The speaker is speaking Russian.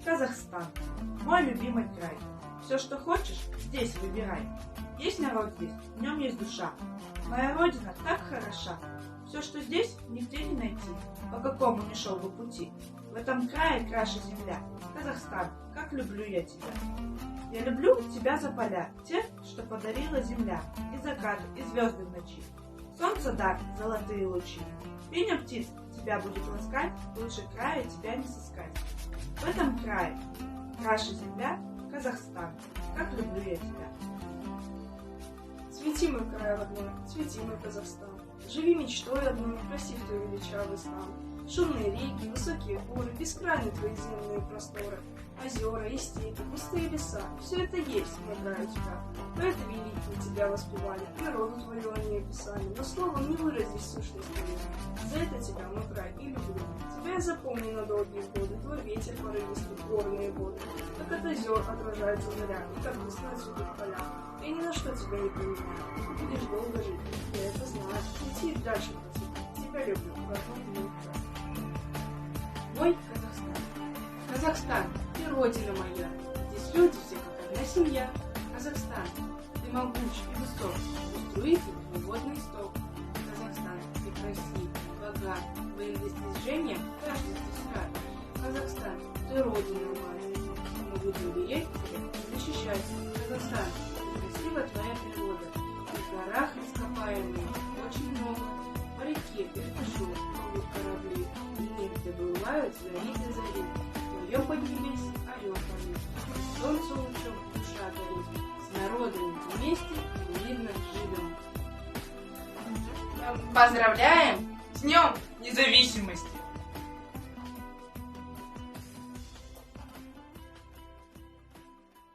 Казахстан. Мой любимый край. Все, что хочешь, здесь выбирай. Есть народ здесь, в нем есть душа. Моя родина так хороша. Все, что здесь, нигде не найти. По какому ни шел бы пути. В этом крае краше земля. Казахстан, как люблю я тебя. Я люблю тебя за поля, те, что подарила земля. И закаты, и звезды в ночи. Солнце дар, золотые лучи. Пение птиц тебя будет ласкать, лучше края тебя не сыскать. В этом крае краше земля, Казахстан, как люблю я тебя. Цвети мой край родной, цвети мой Казахстан. Живи мечтой одной, красив твой величавый стан. Шумные реки, высокие горы, бескрайние твои земные просторы. Озера и степи, пустые леса, все это есть, мой край у тебя. Поэты великие тебя воспевали, природу твою они описали, но словом не выразишь сущность твою. За это тебя, мой край, и люблю. Тебя я запомню на долгие годы, твой ветер порывистый, горные воды. Как от озер отражается заря, и как весна цветут поля. Я ни на что тебя не поменяю, ты будешь долго жить, я это знаю. Лети дальше по цвету, тебя люблю, родной мой край. Мой Казахстан. Казахстан, ты родина моя. Здесь люди все как одна семья. Казахстан, ты могуч и высок. Уструит твой водный исток. Казахстан, ты красив, богат. Твоим достижениям каждый стискает. Казахстан, ты родина моя. Мы будем беречь тебя и защищать. Казахстан, красивая твоя природа. В горах ископаемых очень много. По реке перепишу, плывут корабли. Где бывают зари до зари, в твоем поднебесье орел парит, и солнце лучом душа горит, с народом вместе мирно живем. Поздравляем с Днем Независимости!